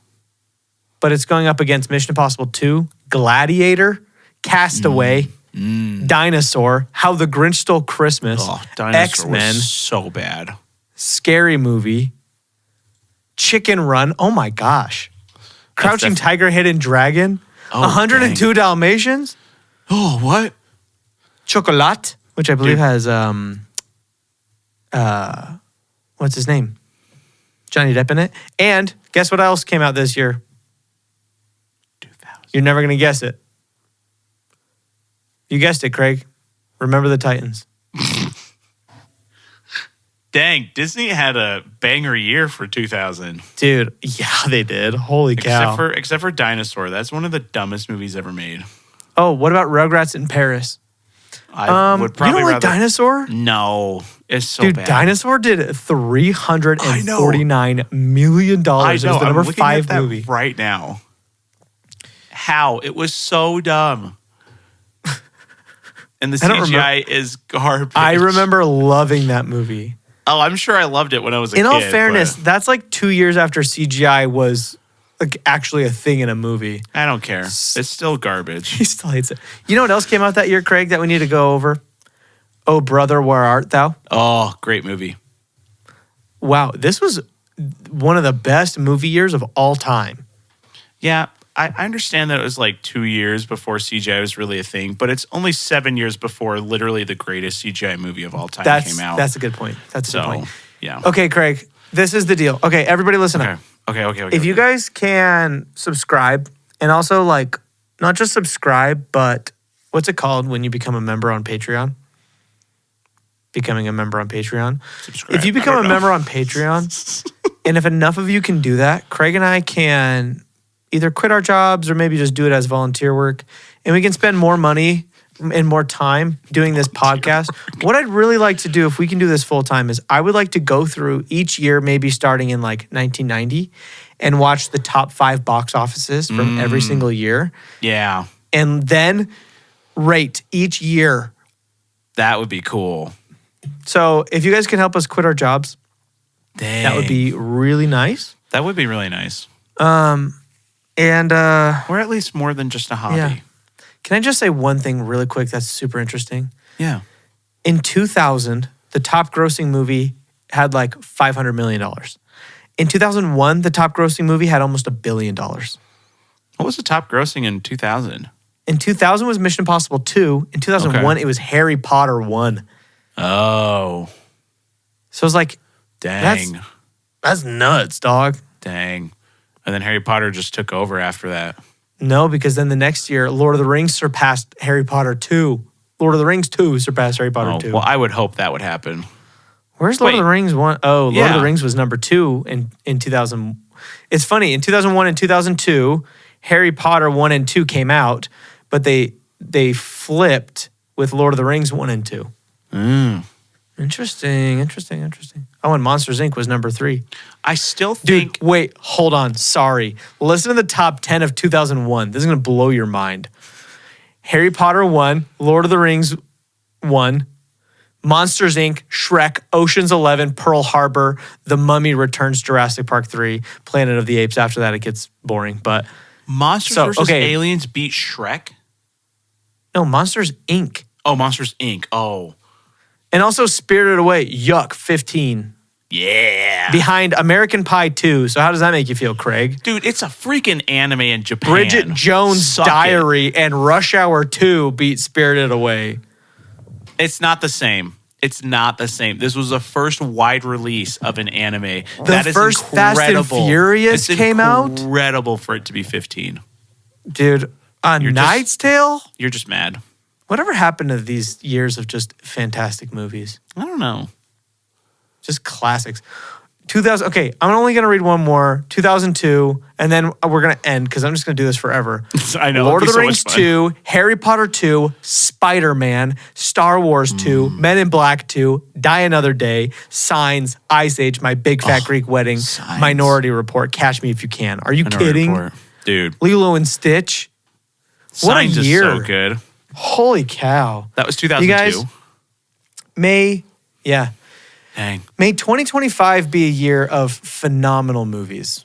but it's going up against Mission Impossible 2, Gladiator, Castaway, Dinosaur, How the Grinch Stole Christmas, Oh, Dinosaur X-Men, was so bad. Scary Movie, Chicken Run. Oh my gosh. Crouching definitely- Tiger, Hidden Dragon, Oh, 102 Dalmatians, Oh, what? Chocolat, which I believe Dude. has what's his name? Johnny Depp in it. And guess what else came out this year? 2000. You're never gonna guess it. You guessed it, Craig. Remember the Titans. Dang, Disney had a banger year for 2000. Dude, yeah, they did. Holy cow. Except for Dinosaur. That's one of the dumbest movies ever made. Oh, what about Rugrats in Paris? I would You probably don't like rather. Dinosaur? No, it's so Dude, bad. Dinosaur did $349 million. I It know. was the I'm number looking 5 at that movie. right now. How? It was so dumb. And the I don't CGI is garbage. I remember loving that movie. Oh, I'm sure I loved it when I was a kid. In all fairness, but that's like 2 years after CGI was like actually a thing in a movie. I don't care. It's still garbage. He still hates it. You know what else came out that year, Craig, that we need to go over? Oh, Brother, Where Art Thou? Oh, great movie. Wow, this was one of the best movie years of all time. Yeah, I understand that it was like 2 years before CGI was really a thing, but it's only 7 years before literally the greatest CGI movie of all time came out. That's a good point. That's a good So, point. yeah. Okay, Craig, this is the deal. Okay, everybody listen up. Okay. If you guys can subscribe and also like not just subscribe, but what's it called when you become a member on Patreon? Becoming a member on Patreon. Subscribe. If you become a member on Patreon, and if enough of you can do that, Craig and I can either quit our jobs or maybe just do it as volunteer work, and we can spend more money and more time doing this podcast. What I'd really like to do, if we can do this full time, is I would like to go through each year, maybe starting in like 1990, and watch the top 5 box offices from every single year, Yeah. and then rate each year. That would be cool. So if you guys can help us quit our jobs, Dang. that would be really nice. That would be really nice. And Or at least more than just a hobby. yeah. Can I just say one thing really quick that's super interesting? Yeah. In 2000, the top grossing movie had like $500 million. In 2001, the top grossing movie had almost $1 billion. What was the top grossing in 2000? In 2000 was Mission Impossible 2. In 2001, it was Harry Potter 1. Oh. So it's like, Dang. that's nuts, dog. Dang. And then Harry Potter just took over after that. No, because then the next year, Lord of the Rings surpassed Harry Potter 2. Lord of the Rings 2 surpassed Harry Potter 2. Well, I would hope that would happen. Where's Lord of the Rings 1? Oh, Lord of Yeah. the Rings was number 2 in 2000. It's funny, in 2001 and 2002, Harry Potter 1 and 2 came out, but they flipped with Lord of the Rings 1 and 2. Interesting. Oh, and Monsters, Inc. was number 3. I still Dude, think. wait, hold on. Sorry. Listen to the top 10 of 2001. This is going to blow your mind. Harry Potter 1, Lord of the Rings 1, Monsters, Inc., Shrek, Ocean's 11, Pearl Harbor, The Mummy Returns, Jurassic Park 3, Planet of the Apes. After that, it gets boring. But Monsters vs. Aliens beat Shrek? no, Monsters, Inc. Oh, Monsters, Inc. Oh. And also Spirited Away, yuck, 15. Yeah. Behind American Pie 2. So how does that make you feel, Craig? Dude, it's a freaking anime in Japan. Bridget Jones' Suck it. Diary and Rush Hour 2 beat Spirited Away. It's not the same. It's not the same. This was the first wide release of an anime. That is first Fast and incredible. Furious came out? Incredible for it to be 15. Dude, A Knight's Tale? You're just mad. Whatever happened to these years of just fantastic movies? I don't know. Just classics. 2000. Okay, I'm only going to read one more. 2002, and then we're going to end because I'm just going to do this forever. I know. Lord of it'd the be Rings so much fun. 2, Harry Potter 2, Spider-Man, Star Wars 2, Men in Black 2, Die Another Day, Signs, Ice Age, My Big Fat Greek Wedding, Signs. Minority Report, Catch Me If You Can. Are you Minority kidding? Report. Dude. Lilo and Stitch. What a Signs is year. so good. Holy cow. That was 2002. You guys, May 2025 be a year of phenomenal movies.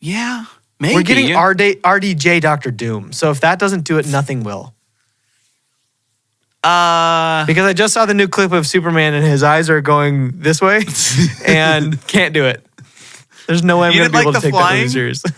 Yeah. Maybe. We're getting RDJ Doctor Doom. So if that doesn't do it, nothing will. Because I just saw the new clip of Superman and his eyes are going this way and can't do it. There's no way I'm You going to be didn't able like to the take that movie flying? seriously.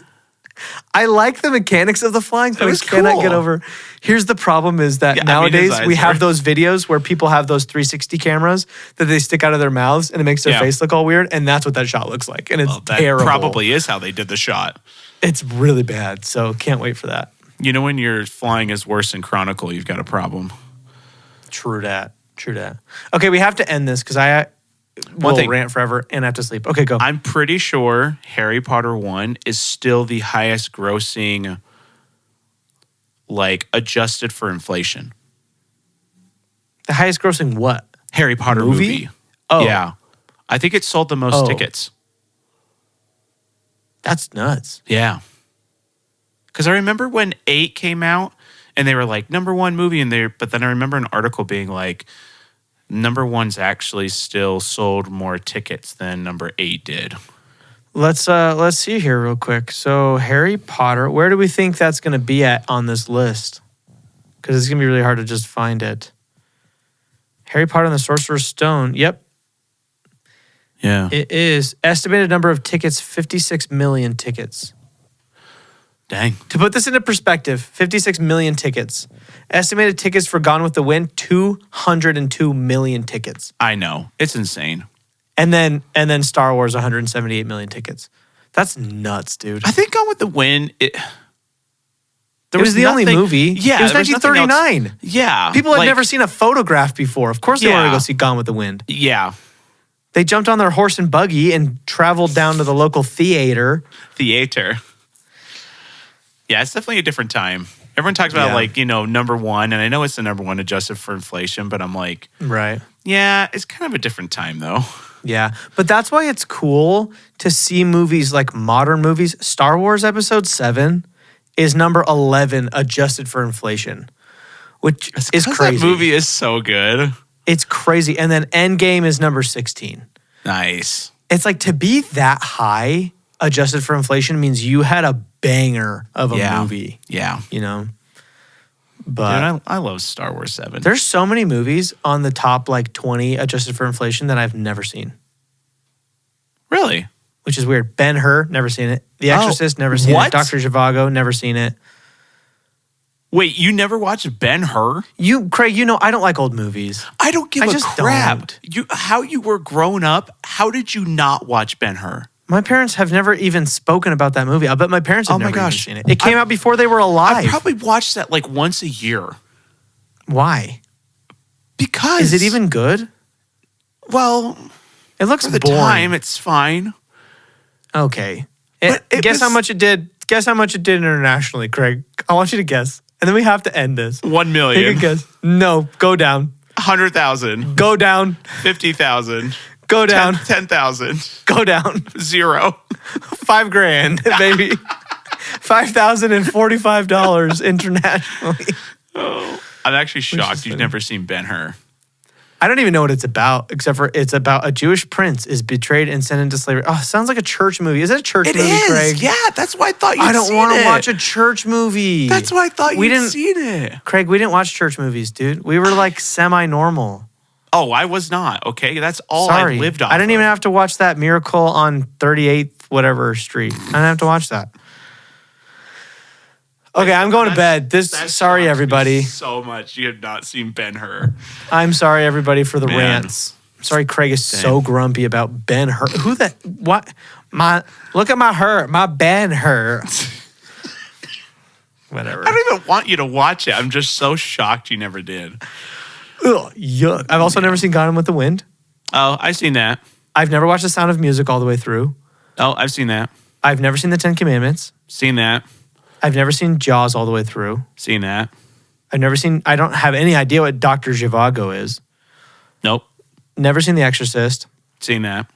I like the mechanics of the flying, but I was cannot cool. get over. Here's the problem is that Yeah, I mean, his nowadays eyes we have are- those videos where people have those 360 cameras that they stick out of their mouths and it makes their Yeah. face look all weird. And that's what that shot looks like. And it's Well, that terrible. probably is how they did the shot. It's really bad. So can't wait for that. You know, when your flying is worse than Chronicle, you've got a problem. True that. Okay, we have to end this because I will thing. rant forever and have to sleep. Okay, go. I'm pretty sure Harry Potter 1 is still the highest grossing, like, adjusted for inflation. The highest grossing what? Harry Potter Movie? movie. Oh. Yeah. I think it sold the most tickets. That's nuts. Yeah. Because I remember when 8 came out and they were like, #1 movie in there. But then I remember an article being like, #1's actually still sold more tickets than #8 did. Let's see here real quick. So Harry Potter, where do we think that's going to be at on this list? Because it's going to be really hard to just find it. Harry Potter and the Sorcerer's Stone. Yep, Yeah. it is. Estimated number of tickets, 56 million tickets. Dang. To put this into perspective, 56 million tickets. Estimated tickets for Gone with the Wind, 202 million tickets. I know. It's insane. And then Star Wars 178 million tickets. That's nuts, dude. I think Gone with the Wind. It was the only movie. Yeah, it was there nothing else. 1939. Yeah, People had never seen a photograph before. Of course, they wanted to Yeah. go see Gone with the Wind. Yeah, They jumped on their horse and buggy and traveled down to the local theater. theater. Yeah, it's definitely a different time. Everyone talks about Yeah. number one, and I know it's the number one adjusted for inflation, but I'm like, Right. yeah, it's kind of a different time though. Yeah. But that's why it's cool to see movies like modern movies. Star Wars Episode 7 is number 11 adjusted for inflation, which is 'Cause crazy. That movie is so good. It's crazy. And then Endgame is number 16. Nice. It's like to be that high adjusted for inflation means you had a banger of a movie, Yeah. you know? But Dude, I love Star Wars 7. there's so many movies on the top like 20 adjusted for inflation that I've never seen, Really? which is weird. Ben-Hur, never seen it. The Exorcist, never seen what? it. Dr. Zhivago, never seen it. Wait, you never watched Ben-Hur? Craig, you know I don't like old movies. I don't give I a just crap. don't. How you were growing up, how did you not watch Ben-Hur? My parents have never even spoken about that movie. I bet my parents have Oh my never even gosh. seen it. It came out before they were alive. I probably watched that like once a year. Why? Because Is it even good? well, It looks for the boring. time it's fine. Okay. But it Guess how was- much it did. Guess how much it did internationally, Craig. I want you to guess. And then we have to end this. 1 Take a million, guess. No, go down. 100,000, Go down. 50,000, Go down. 10,000, Go down. 0. $5,000, baby. $5,045 internationally. I'm actually shocked you've never seen Ben-Hur. I don't even know what it's about, except for it's about a Jewish prince is betrayed and sent into slavery. Oh, sounds like a church movie. Is it a church It movie, is. Craig? Yeah, that's why I thought you'd I don't want to watch a church movie. That's why I thought We you'd didn't- seen it. Craig, we didn't watch church movies, dude. We were like semi-normal. Oh, I was not. Okay, that's all Sorry. I lived off. I didn't even of. have to watch that Miracle on 38th whatever street. I didn't have to watch that. Okay, I'm going to bed. That Sorry, shocks me everybody. so much you have not seen Ben-Hur. I'm sorry, everybody, for the Man. rants. I'm sorry, Craig is so grumpy about Ben-Hur. Who the what? Look at my Ben-Hur. Whatever. I don't even want you to watch it. I'm just so shocked you never did. Ugh, yuck. I've also never seen Gone with the Wind. Oh, I've seen that. I've never watched The Sound of Music all the way through. Oh, I've seen that. I've never seen The Ten Commandments. Seen that. I've never seen Jaws all the way through. Seen that. I don't have any idea what Dr. Zhivago is. Nope. Never seen The Exorcist. Seen that.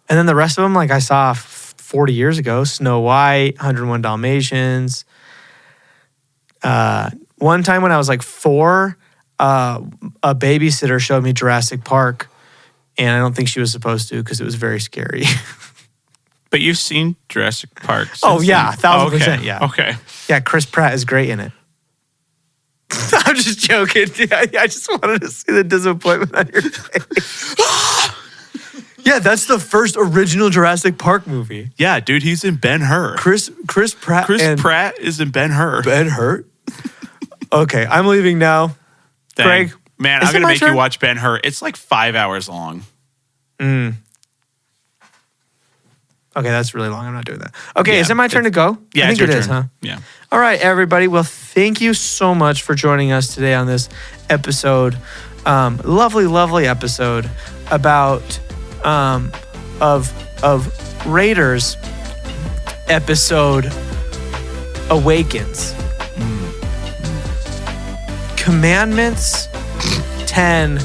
And then the rest of them, like I saw 40 years ago, Snow White, 101 Dalmatians. One time when I was like 4, a babysitter showed me Jurassic Park, and I don't think she was supposed to because it was very scary. But you've seen Jurassic Park. Oh, since yeah, then. 1000%, yeah. Okay. Yeah, Chris Pratt is great in it. I'm just joking. I just wanted to see the disappointment on your face. Yeah, that's the first original Jurassic Park movie. Yeah, dude, he's in Ben-Hur. Chris Pratt Chris and Pratt is in Ben-Hur. Ben-Hur. Okay, I'm leaving now. Dang. Greg, Man, is I'm it going to my make turn? you watch Ben-Hur. It's like 5 hours long. Okay, that's really long. I'm not doing that. Okay, Yeah, is it my turn to go? Yeah, I think it's your it is, turn. huh? Yeah. All right, everybody. Well, thank you so much for joining us today on this episode. Lovely episode about of Raiders episode Awakens. Commandments 10.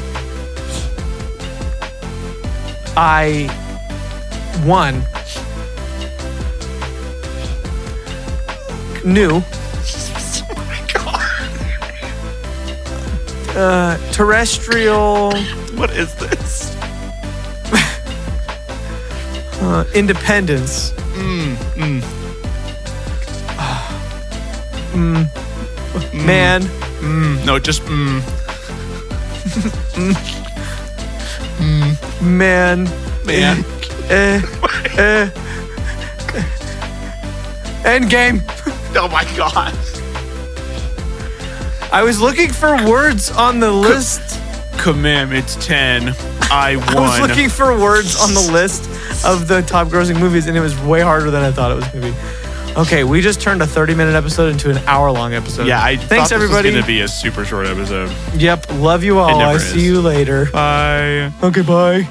I 1 new terrestrial What is this? independence. Man, No, just man, man. end game. Oh my god. I was looking for words on the list. Commandments 10. I I was won. looking for words on the list of the top grossing movies, and it was way harder than I thought it was going to be. Okay, we just turned a 30-minute episode into an hour-long episode. Yeah, I Thanks, thought everybody. this was going to be a super short episode. Yep, love you all. never I is. see you later. Bye. Okay, bye.